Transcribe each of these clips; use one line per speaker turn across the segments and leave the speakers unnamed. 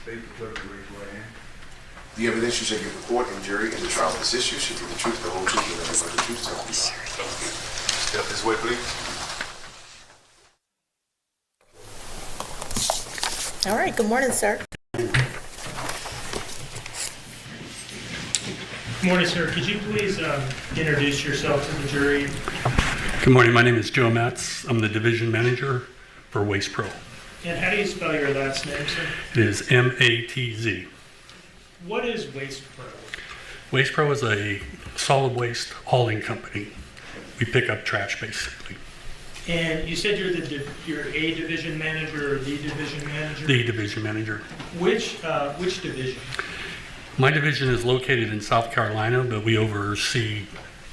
State the clerk to raise your right hand.
The evidence you shall give the court and jury in the trial of this issue shall be the truth, the whole truth, and nothing but the truth, so help you God. Step this way, please.
All right, good morning, sir.
Good morning, sir. Could you please introduce yourself to the jury?
Good morning. My name is Joe Matz. I'm the division manager for Waste Pro.
And how do you spell your last name, sir?
It is M-A-T-Z.
What is Waste Pro?
Waste Pro is a solid waste hauling company. We pick up trash, basically.
And you said you're a division manager or the division manager?
The division manager.
Which division?
My division is located in South Carolina, but we oversee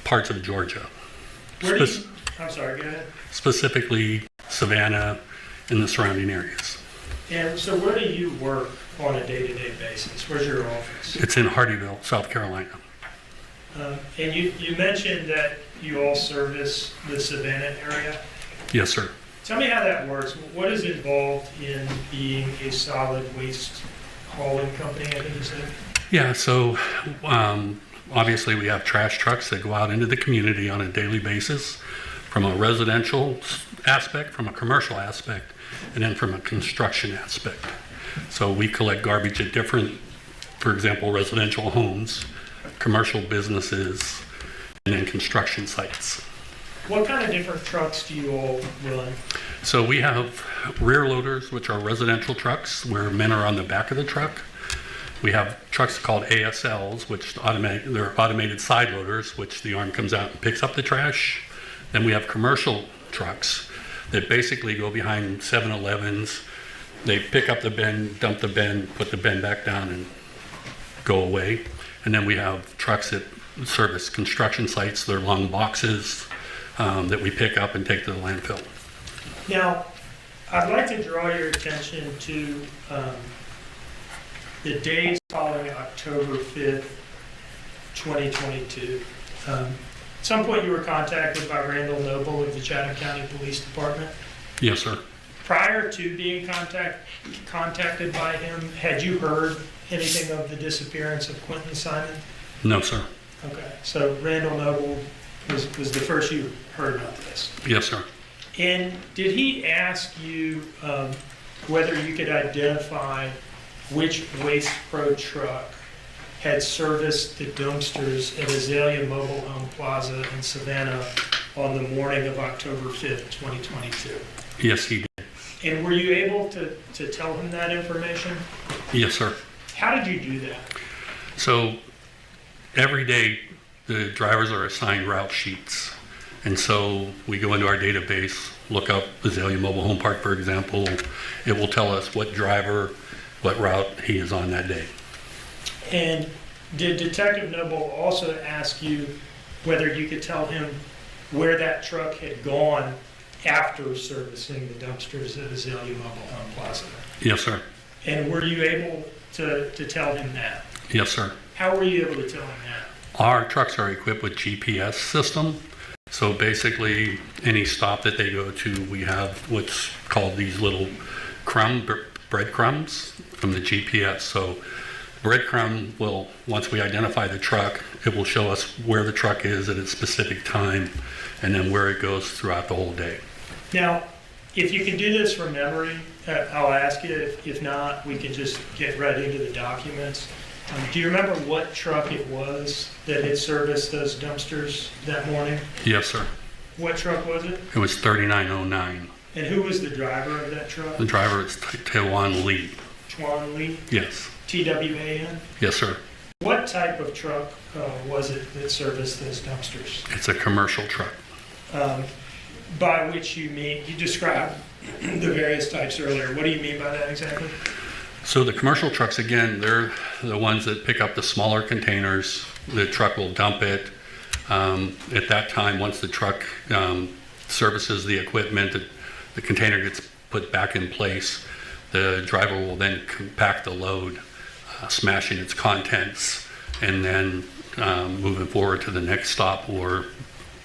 parts of Georgia.
I'm sorry, go ahead.
Specifically Savannah and the surrounding areas.
And so where do you work on a day-to-day basis? Where's your office?
It's in Hardeeville, South Carolina.
And you mentioned that you all service the Savannah area.
Yes, sir.
Tell me how that works. What is involved in being a solid waste hauling company, I think you said?
Yeah, so obviously we have trash trucks that go out into the community on a daily basis from a residential aspect, from a commercial aspect, and then from a construction aspect. So we collect garbage at different, for example, residential homes, commercial businesses, and then construction sites.
What kind of different trucks do you all run?
So we have rear loaders, which are residential trucks where men are on the back of the truck. We have trucks called ASLs, which they're automated side loaders, which the arm comes out and picks up the trash. Then we have commercial trucks that basically go behind 7-Elevens. They pick up the bin, dump the bin, put the bin back down and go away. And then we have trucks that service construction sites. They're long boxes that we pick up and take to the landfill.
Now, I'd like to draw your attention to the days following October 5th, 2022. At some point you were contacted by Randall Noble of the Chatham County Police Department.
Yes, sir.
Prior to being contacted by him, had you heard anything of the disappearance of Quentin Simon?
No, sir.
Okay, so Randall Noble was the first you heard about this.
Yes, sir.
And did he ask you whether you could identify which Waste Pro truck had serviced the dumpsters at Azalea Mobile Home Plaza in Savannah on the morning of October 5th, 2022?
Yes, he did.
And were you able to tell him that information?
Yes, sir.
How did you do that?
So every day the drivers are assigned route sheets. And so we go into our database, look up Azalea Mobile Home Park, for example. It will tell us what driver, what route he is on that day.
And did Detective Noble also ask you whether you could tell him where that truck had gone after servicing the dumpsters at Azalea Mobile Home Plaza?
Yes, sir.
And were you able to tell him that?
Yes, sir.
How were you able to tell him that?
Our trucks are equipped with GPS system. So basically, any stop that they go to, we have what's called these little breadcrumbs from the GPS. So breadcrumb will, once we identify the truck, it will show us where the truck is at a specific time and then where it goes throughout the whole day.
Now, if you can do this from memory, I'll ask you. If not, we can just get right into the documents. Do you remember what truck it was that had serviced those dumpsters that morning?
Yes, sir.
What truck was it?
It was 3909.
And who was the driver of that truck?
The driver is Tawan Lee.
Chuan Lee?
Yes.
TWAN?
Yes, sir.
What type of truck was it that serviced those dumpsters?
It's a commercial truck.
By which you mean, you described the various types earlier. What do you mean by that exactly?
So the commercial trucks, again, they're the ones that pick up the smaller containers. The truck will dump it. At that time, once the truck services the equipment, the container gets put back in place. The driver will then compact the load, smashing its contents, and then moving forward to the next stop, or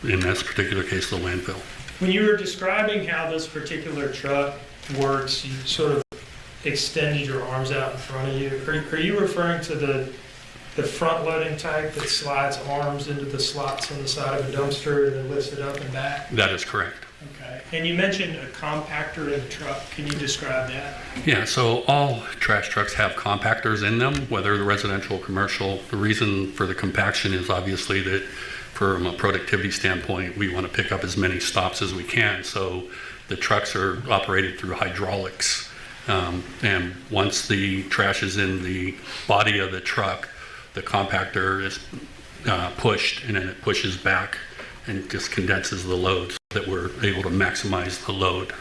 in this particular case, the landfill.
When you were describing how this particular truck works, you sort of extended your arms out in front of you. Are you referring to the front-loading type that slides arms into the slots on the side of a dumpster and then lifts it up and back?
That is correct.
Okay. And you mentioned a compactor in the truck. Can you describe that?
Yeah, so all trash trucks have compactors in them, whether the residential or commercial. The reason for the compaction is obviously that from a productivity standpoint, we want to pick up as many stops as we can. So the trucks are operated through hydraulics. And once the trash is in the body of the truck, the compactor is pushed, and then it pushes back and just condenses the load so that we're able to maximize the load.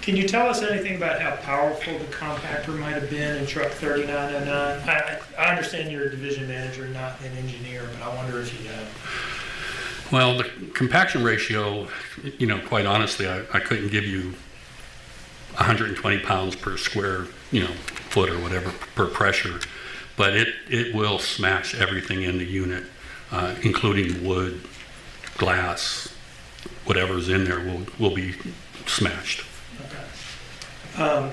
Can you tell us anything about how powerful the compactor might have been in truck 3909? I understand you're a division manager, not an engineer, but I wonder if you know.
Well, the compaction ratio, quite honestly, I couldn't give you 120 pounds per square, foot or whatever per pressure, but it will smash everything in the unit, including wood, glass, whatever's in there will be smashed.
Okay.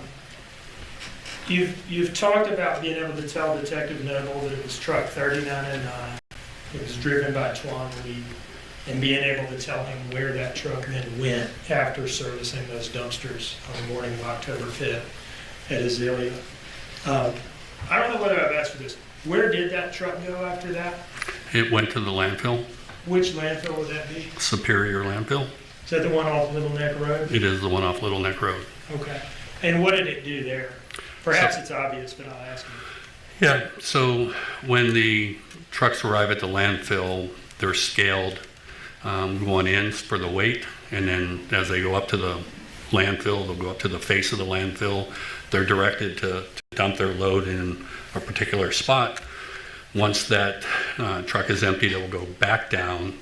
You've talked about being able to tell Detective Noble that it was truck 3909. It was driven by Twan Lee, and being able to tell him where that truck then went after servicing those dumpsters on the morning of October 5th at Azalea. I don't know whether I've asked for this. Where did that truck go after that?
It went to the landfill,
Which landfill would that be?
Superior Landfill.
Is that the one off Little Neck Road?
It is the one off Little Neck Road.
Okay. And what did it do there? Perhaps it's obvious, but I'll ask you.
Yeah, so when the trucks arrive at the landfill, they're scaled going in for the weight, and then as they go up to the landfill, they'll go up to the face of the landfill. They're directed to dump their load in a particular spot. Once that truck is emptied, it will go back down.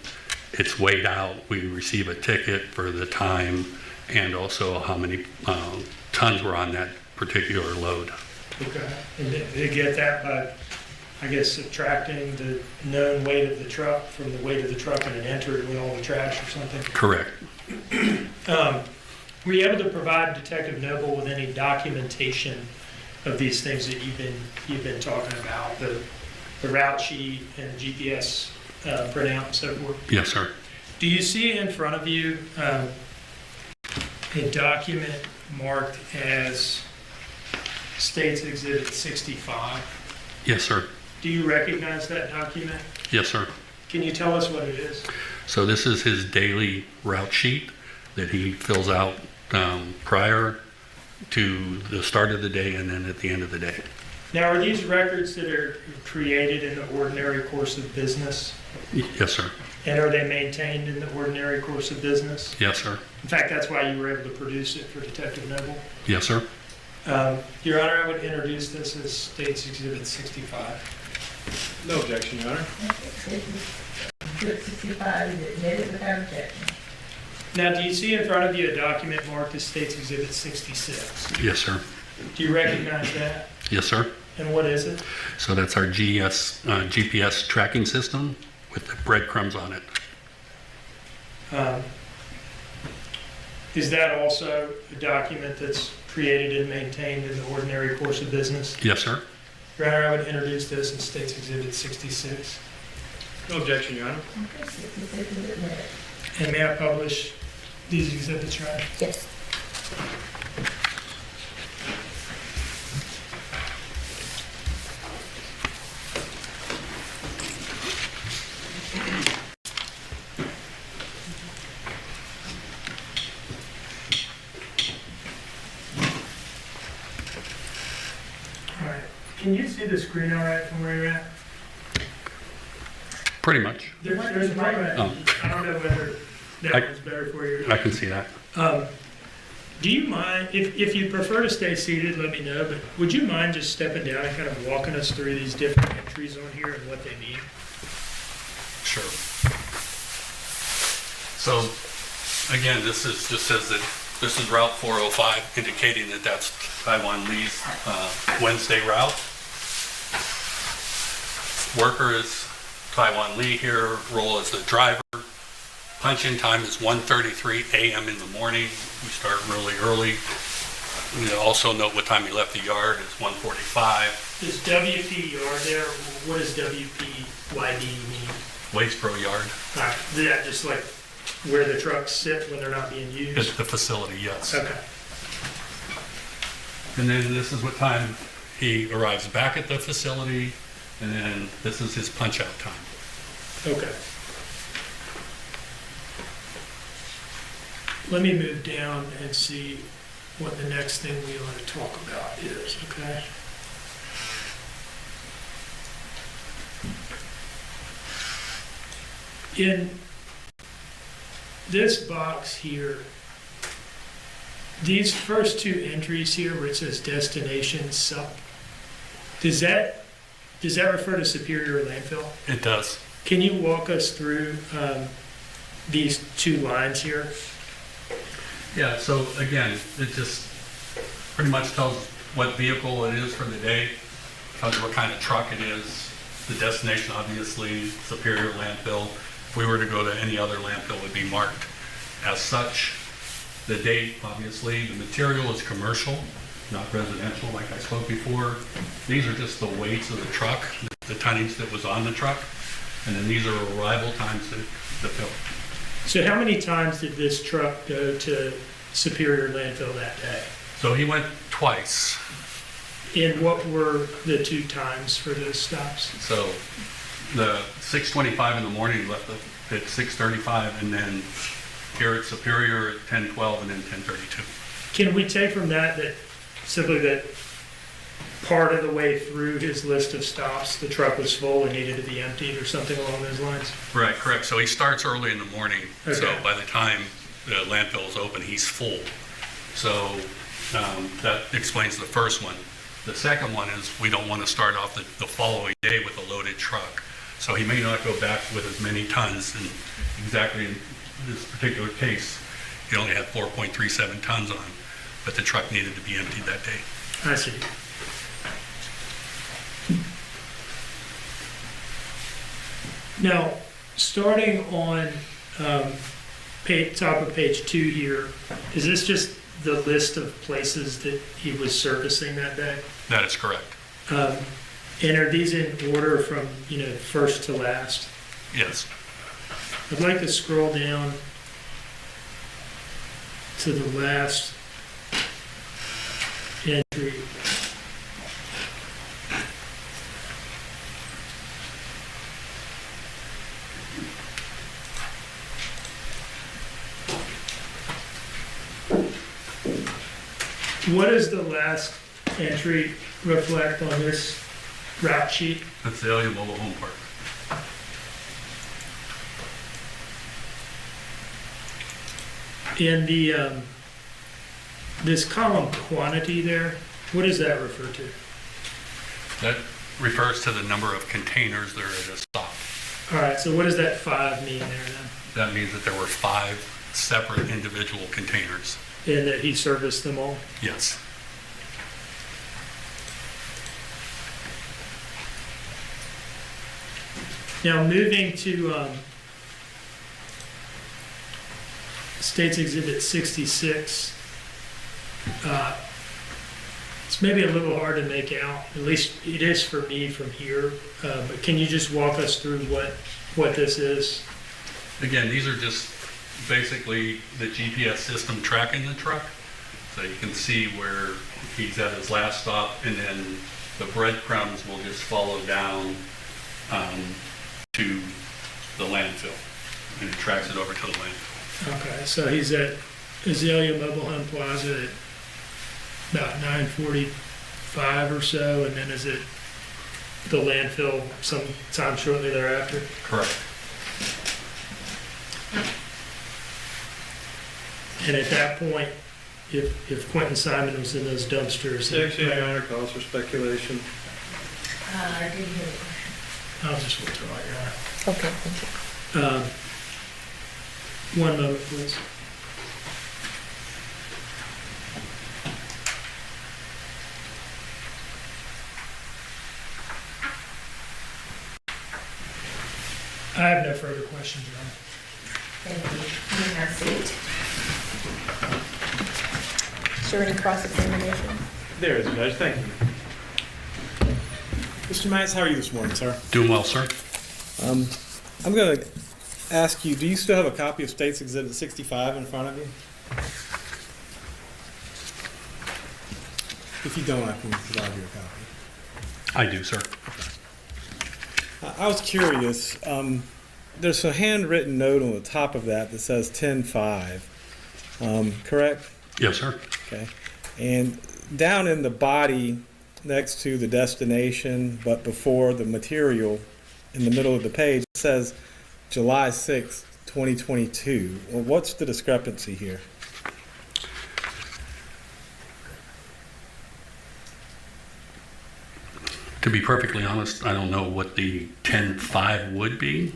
It's weighed out. We receive a ticket for the time and also how many tons were on that particular load.
Okay. And they get that by, I guess, subtracting the known weight of the truck from the weight of the truck and it entered with all the trash or something?
Correct.
Were you able to provide Detective Noble with any documentation of these things that you've been talking about, the route sheet and the GPS printout and so forth?
Yes, sir.
Do you see in front of you a document marked as States Exhibit 65?
Yes, sir.
Do you recognize that document?
Yes, sir.
Can you tell us what it is?
So this is his daily route sheet that he fills out prior to the start of the day and then at the end of the day.
Now, are these records that are created in the ordinary course of business?
Yes, sir.
And are they maintained in the ordinary course of business?
Yes, sir.
In fact, that's why you were able to produce it for Detective Noble.
Yes, sir.
Your Honor, I would introduce this as States Exhibit 65.
No objection, Your Honor.
Exhibit 65 is admitted without objection.
Now, do you see in front of you a document marked as States Exhibit 66?
Yes, sir.
Do you recognize that?
Yes, sir.
And what is it?
So that's our GPS tracking system with the breadcrumbs on it.
Is that also a document that's created and maintained in the ordinary course of business?
Yes, sir.
Your Honor, I would introduce this as States Exhibit 66.
No objection, Your Honor.
Okay, 66 is admitted.
And may I publish these exhibits, Your Honor?
Yes.
All right. Can you see the screen all right from where you're at?
Pretty much.
There's a program.
Oh.
I don't know whether that
I-
one's better for you.
I can see that.
Do you mind, if you prefer to stay seated, let me know, but would you mind just stepping down and kind of walking us through these different entries on here and what they mean?
Sure. So, again, this just says that this is Route 405, indicating that that's Taiwan Lee's Wednesday route. Worker is Taiwan Lee here, role as the driver. Punch-in time is 1:33 a.m. in the morning. We start really early. You know, also note what time he left the yard is 1:45.
Is WP yard there, what does WPYD mean?
Waste Pro yard.
All right, is that just like where the trucks sit when they're not being
It's
used?
the facility, yes.
Okay,
And then this is what time he arrives back at the facility, and then this is his punch-out time.
okay. Let me move down and see what the next thing we want to talk about is, okay? In this box here, these first two entries here where it says destination sup, does that refer to Superior Landfill?
It does.
Can you walk us through these two lines here?
Yeah, so again, it just pretty much tells what vehicle it is for the day, tells you what kind of truck it is, the destination, obviously, Superior Landfill. If we were to go to any other landfill, it would be marked as such. The date, obviously, the material is commercial, not residential, like I spoke before. These are just the weights of the truck, the tonnage that was on the truck, and then these are arrival times to fill.
So how many times did this truck go to Superior Landfill that day?
So he went twice.
And what were the two times for those stops?
So the 6:25 in the morning, he left at 6:35, and then here at Superior at 10:12, and then 10:32.
Can we take from that simply that part of the way through his list of stops, the truck was full and needed to be emptied or something along those lines?
Right, correct. So he starts early in the morning. So
Okay.
by the time the landfill is open, he's full. So that explains the first one. The second one is we don't want to start off the following day with a loaded truck. So he may not go back with as many tons. And exactly in this particular case, he only had 4.37 tons on, but the truck needed to be emptied that day.
I see. Now, starting on top of page 2 here, is this just the list of places that he was servicing that day?
That is correct.
And are these in order from, first to last?
Yes.
I'd like to scroll down to the last entry. What does the last entry reflect on this route sheet?
Azalea Mobile Home Park.
In the, this column quantity there, what does that refer to?
That refers to the number of containers that are at a stop.
All right, so what does that 5 mean there then?
That means that there were 5 separate individual containers.
And that he serviced them all?
Yes.
Now, moving to State's Exhibit 66, it's maybe a little hard to make out, at least it is for me from here, but can you just walk us through what this is?
Again, these are just basically the GPS system tracking the truck. So you can see where he's at his last stop, and then the breadcrumbs will just follow down to the landfill, and it tracks it over to the landfill.
Okay, so he's at Azalea Mobile Home Plaza at about 9:45 or so, and then is it the landfill sometime shortly thereafter?
Correct.
And at that point, if Quentin Simon was in those dumpsters,
Actually, Your Honor, calls for speculation.
I didn't hear it.
I'll just withdraw, Your Honor.
Okay, thank you.
One moment, please. I have no further questions, Your Honor.
Thank you. You have a seat.
Is there any cross-examination?
There is, Judge, thank you. Mr. Matz, how are you this morning, sir?
Doing well, sir?
I'm going to ask you, do you still have a copy of State's Exhibit 65 in front of you? If you don't, I can provide you a copy.
I do, sir.
I was curious, there's a handwritten note on the top of that that says 10-5, correct?
Yes, sir.
Okay. And down in the body, next to the destination, but before the material, in the middle of the page, it says July 6th, 2022. Well, what's the discrepancy here?
To be perfectly honest, I don't know what the 10.5 would be.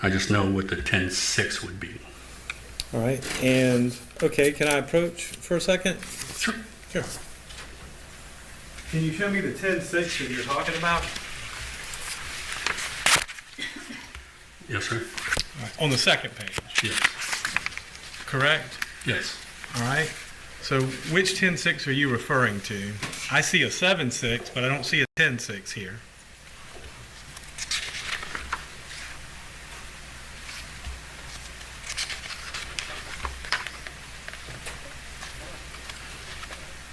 I just know what the 10.6 would be.
All right. And, okay, can I approach for a second?
Sure.
Sure. Can you show me the 10.6 that you're talking about?
Yes, sir.
On the second page,
Yes.
correct?
Yes.
All right. So which 10.6 are you referring to? I see a 7.6, but I don't see a 10.6 here.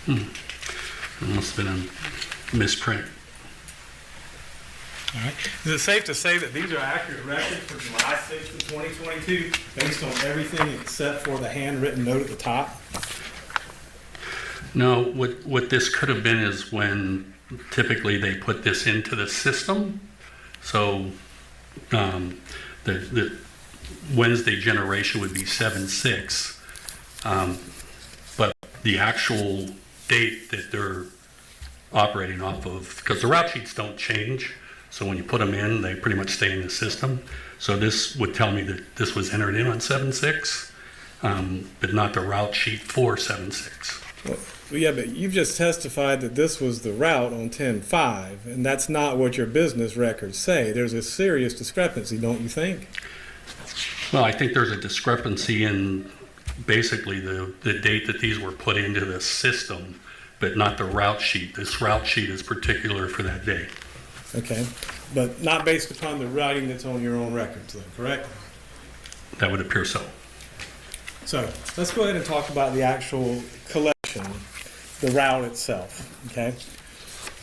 It must have been a misprint.
All right. Is it safe to say that these are accurate records for July 6th of 2022, based on everything except for the handwritten note at the top?
No, what this could have been is when typically they put this into the system. So the Wednesday generation would be 7/6, but the actual date that they're operating off of, because the route sheets don't change, so when you put them in, they pretty much stay in the system. So this would tell me that this was entered in on 7/6, but not the route sheet for 7/6.
Well, yeah, but you've just testified that this was the route on 10.5, and that's not what your business records say. There's a serious discrepancy, don't you think?
Well, I think there's a discrepancy in basically the date that these were put into the system, but not the route sheet. This route sheet is particular for that day.
Okay, but not based upon the writing that's on your own records, though, correct?
That would appear so.
So let's go ahead and talk about the actual collection, the route itself, okay?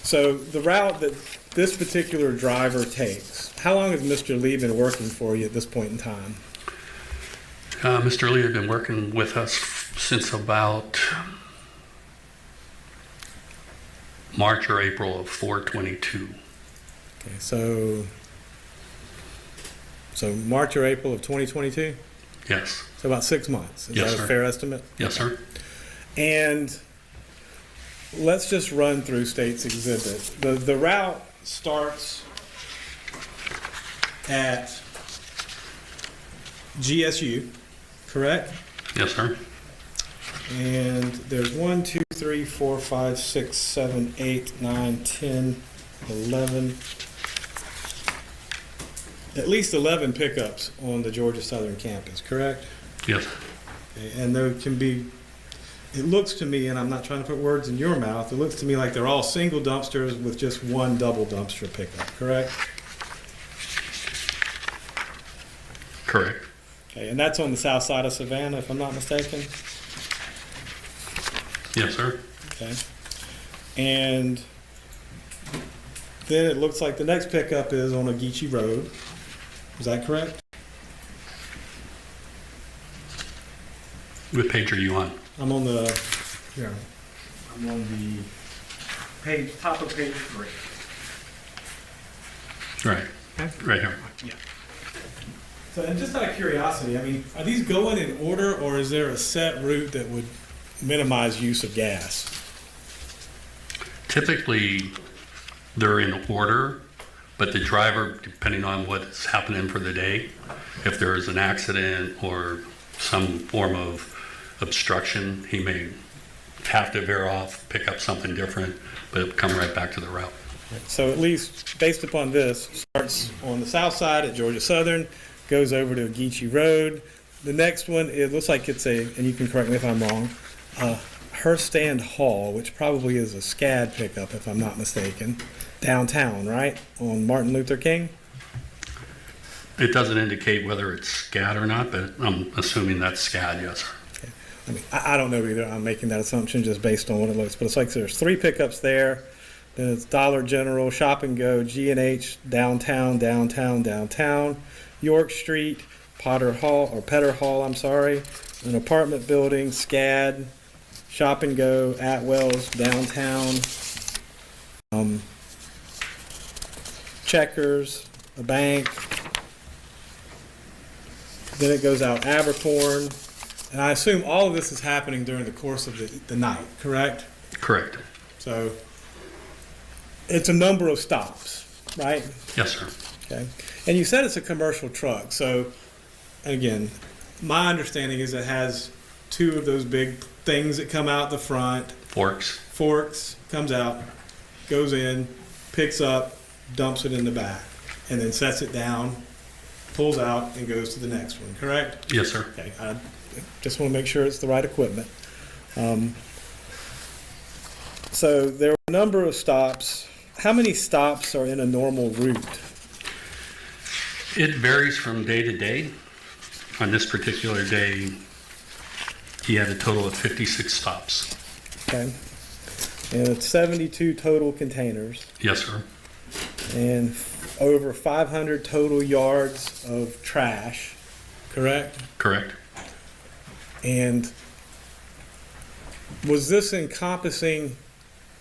So the route that this particular driver takes, how long has Mr. Lee been working for you at this point in time?
Mr. Lee had been working with us since about March or April of 4/22.
Okay, so March or April of 2022?
Yes.
So about 6 months. Is
Yes,
that a
sir.
fair estimate?
Yes, sir.
And let's just run through State's Exhibit. The route starts at GSU, correct?
Yes, sir.
And there's 1, 2, 3, 4, 5, 6, 7, 8, 9, 10, 11, at least 11 pickups on the Georgia Southern campus, correct?
Yes.
Okay, and there can be, it looks to me, and I'm not trying to put words in your mouth, it looks to me like they're all single dumpsters with just one double dumpster pickup, correct?
Correct.
Okay, and that's on the south side of Savannah, if I'm not mistaken?
Yes, sir.
Okay. And then it looks like the next pickup is on Ogeechee Road. Is that correct?
What page are you on?
I'm on the, here, I'm on the page, top of page 3.
Right. Right here.
Yeah. So, and just out of curiosity, I mean, are these going in order, or is there a set route that would minimize use of gas?
Typically, they're in order, but the driver, depending on what's happening for the day, if there is an accident or some form of obstruction, he may have to veer off, pick up something different, but come right back to the route.
So at least based upon this, starts on the south side at Georgia Southern, goes over to Ogeechee Road. The next one, it looks like it's a, and you can correct me if I'm wrong, her stand haul, which probably is a SCAD pickup if I'm not mistaken, downtown, right? On Martin Luther King?
It doesn't indicate whether it's SCAD or not, but I'm assuming that's SCAD, yes, sir.
Okay. I mean, I don't know either. I'm making that assumption just based on what it looks. But it's like there's 3 pickups there. Then it's Dollar General, Shop and Go, G&H, downtown, York Street, Petter Hall, I'm sorry, an apartment building, SCAD, Shop and Go, Atwell's, downtown, Checkers, a bank. Then it goes out Abercorn. And I assume all of this is happening during the course of the night, correct?
Correct.
So it's a number of stops, right?
Yes, sir.
Okay. And you said it's a commercial truck. So, again, my understanding is it has 2 of those big things that come out the front. Forks, comes out, goes in, picks up, dumps it in the back, and then sets it down, pulls out, and goes to the next one, correct?
Yes, sir.
Okay. I just want to make sure it's the right equipment. So there are a number of stops. How many stops are in a normal route?
It varies from day to day. On this particular day, he had a total of 56 stops.
Okay. And it's 72 total containers
Yes, sir.
and over 500 total yards of trash, correct?
Correct.
And was this encompassing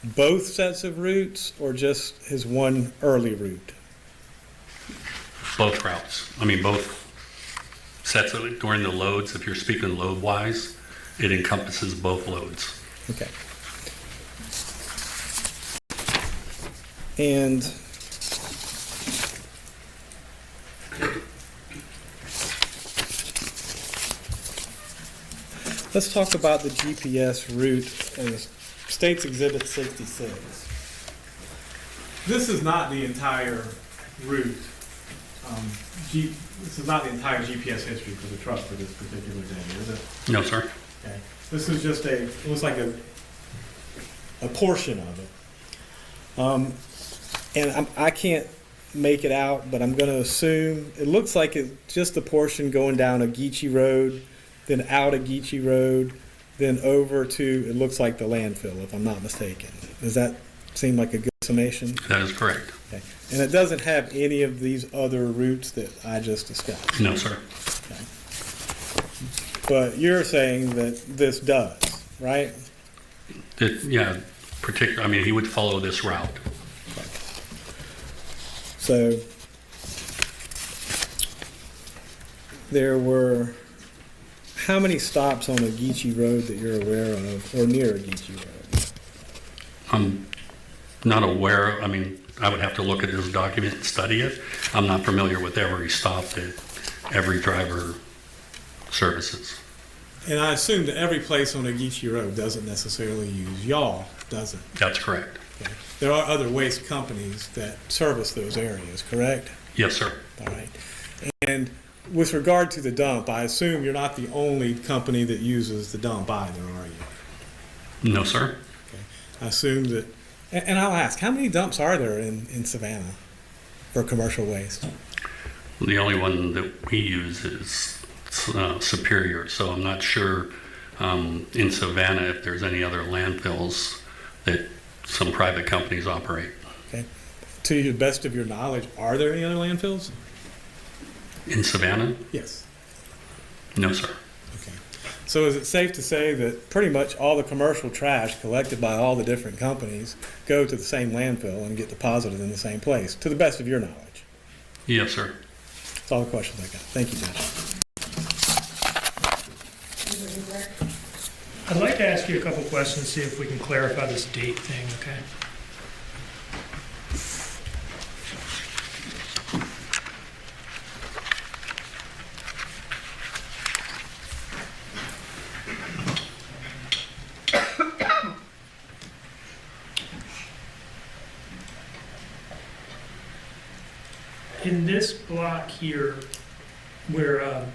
both sets of routes or just his one early route?
Both routes. I mean, both sets of it during the loads. If you're speaking load-wise, it encompasses both loads.
Okay. And let's talk about the GPS route in State's Exhibit 66. This is not the entire route. This is not the entire GPS history for the truck for this particular day, is it?
No, sir.
Okay. This is just it looks like a portion of it. And I can't make it out, but I'm going to assume it looks like it's just a portion going down a Geechee Road, then out a Geechee Road, then over to, it looks like the landfill, if I'm not mistaken. Does that seem like a good summation?
That is correct.
Okay. And it doesn't have any of these other routes that I just discussed.
No, sir.
Okay. But you're saying that this does, right?
Yeah, I mean, he would follow this route.
So there were how many stops on a Geechee Road that you're aware of, or near a Geechee Road?
I'm not aware, I mean, I would have to look at his document and study it. I'm not familiar with every stop that every driver services.
And I assume that every place on a Geechee Road doesn't necessarily use y'all, does it?
That's correct.
Okay. There are other waste companies that service those areas, correct?
Yes, sir.
All right. And with regard to the dump, I assume you're not the only company that uses the dump either, are you?
No, sir.
Okay. I assume that, and I'll ask, how many dumps are there in Savannah for commercial waste?
The only one that we use is Superior, so I'm not sure in Savannah if there's any other landfills that some private companies operate.
Okay. To the best of your knowledge, are there any other landfills?
In Savannah?
Yes.
No, sir.
Okay. So is it safe to say that pretty much all the commercial trash collected by all the different companies go to the same landfill and get deposited in the same place, to the best of your knowledge?
Yes, sir.
That's all the questions I got. Thank you, Judge.
I'd like to ask you a couple questions, see if we can clarify this date thing, okay? In this block here, where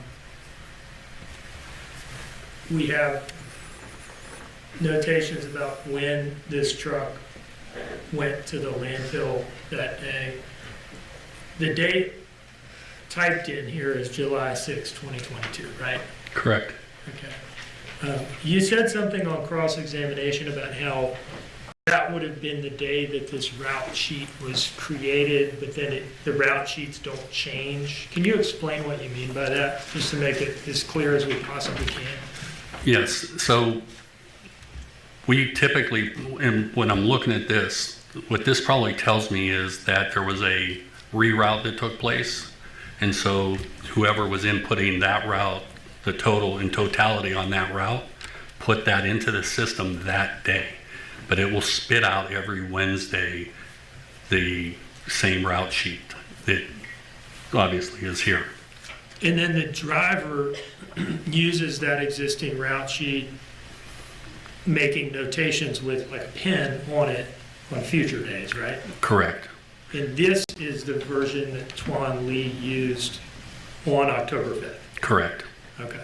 we have notations about when this truck went to the landfill that day. The date typed in here is July 6, 2022, right?
Correct.
Okay. You said something on cross-examination about how that would have been the day that this route sheet was created, but then the route sheets don't change. Can you explain what you mean by that, just to make it as clear as we possibly can?
Yes, so we typically, and when I'm looking at this, what this probably tells me is that there was a reroute that took place. And so whoever was inputting that route, the total in totality on that route, put that into the system that day. But it will spit out every Wednesday the same route sheet that obviously is here.
And then the driver uses that existing route sheet, making notations with like a pen on it on future days, right?
Correct.
And this is the version that Twan Lee used on October 5th.
Correct.
Okay.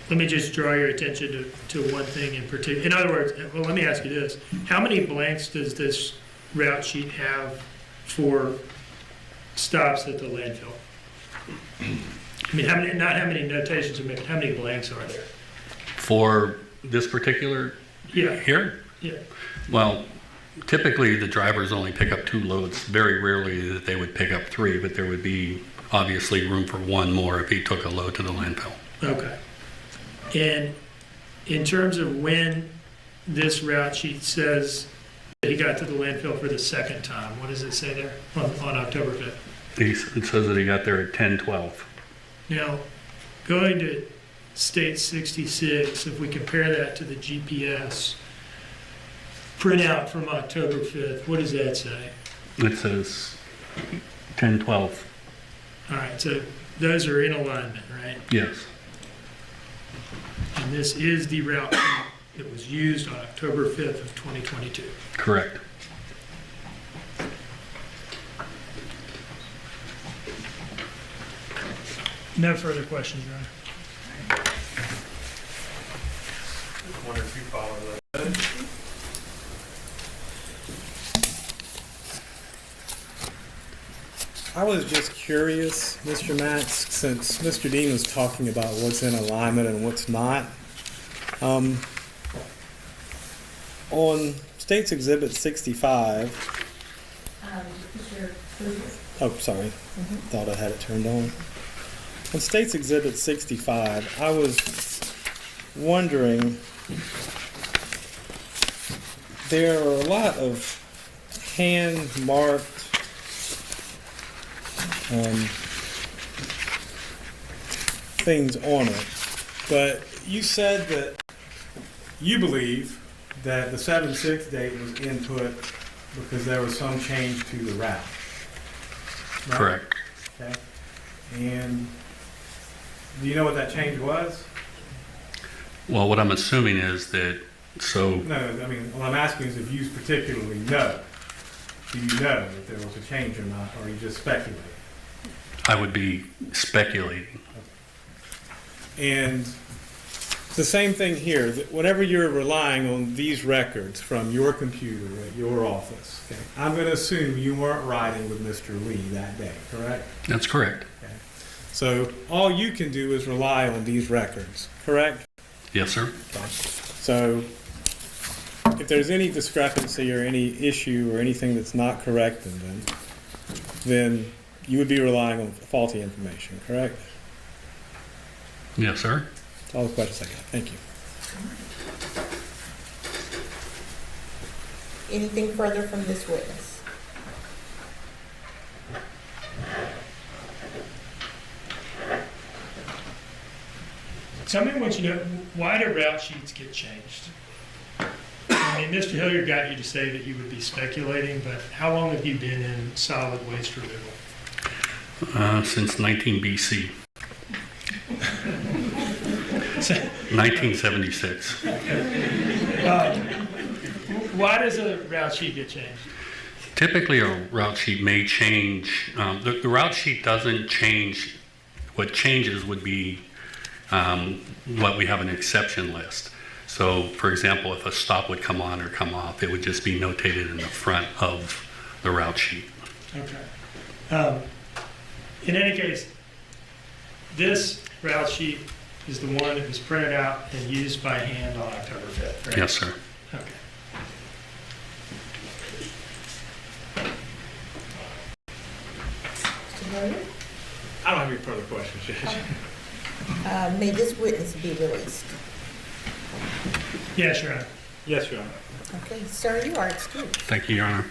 Let me just draw your attention to one thing in particular. In other words, well, let me ask you this. How many blanks does this route sheet have for stops at the landfill? I mean, not how many notations are made, how many blanks are there?
For this particular
Yeah.
here?
Yeah.
Well, typically the drivers only pick up 2 loads. Very rarely that they would pick up 3, but there would be obviously room for 1 more if he took a load to the landfill.
Okay. And in terms of when this route sheet says that he got to the landfill for the second time, what does it say there on October 5th?
It says that he got there at 10:12.
Now, going to State 66, if we compare that to the GPS printout from October 5th, what does that say?
It says 10:12.
All right, so those are in alignment, right?
Yes.
And this is the route sheet that was used on October 5th of 2022.
Correct.
No further questions, Your Honor.
Wonder if you follow that. I was just curious, Mr. Matz, since Mr. Dean was talking about what's in alignment and what's not. On State's Exhibit 65, oh, sorry, thought I had it turned on. On State's Exhibit 65, I was wondering, there are a lot of hand-marked things on it, but you said that you believe that the 7/6 date was input because there was some change to the route. Right?
Correct.
Okay. And do you know what that change was?
Well, what I'm assuming is that, so
No, I mean, what I'm asking is if you particularly know. Do you know if there was a change or not, or are you just speculating?
I would be speculating.
And it's the same thing here. That whatever you're relying on these records from your computer at your office, okay, I'm going to assume you weren't riding with Mr. Lee that day, correct?
That's correct.
Okay. So all you can do is rely on these records, correct?
Yes, sir.
Okay. So if there's any discrepancy or any issue or anything that's not correct in them, then you would be relying on faulty information, correct?
Yes, sir.
That's all the questions I got. Thank you.
Anything further from this witness?
Tell me what you know, why do route sheets get changed? I mean, Mr. Hilliard got you to say that you would be speculating, but how long have you been in solid waste removal?
Since 19 BC. 1976.
Why does a route sheet get changed?
Typically, a route sheet may change. The route sheet doesn't change. What changes would be what we have an exception list. So, for example, if a stop would come on or come off, it would just be notated in the front of the route sheet.
Okay. In any case, this route sheet is the one that was printed out and used by hand on October 5th, right?
Yes, sir.
Okay.
Mr. Murray?
I don't have any further questions, Judge.
May this witness be released?
Yes, Your Honor.
Yes, Your Honor.
Okay, sir, you are excused.
Thank you, Your Honor.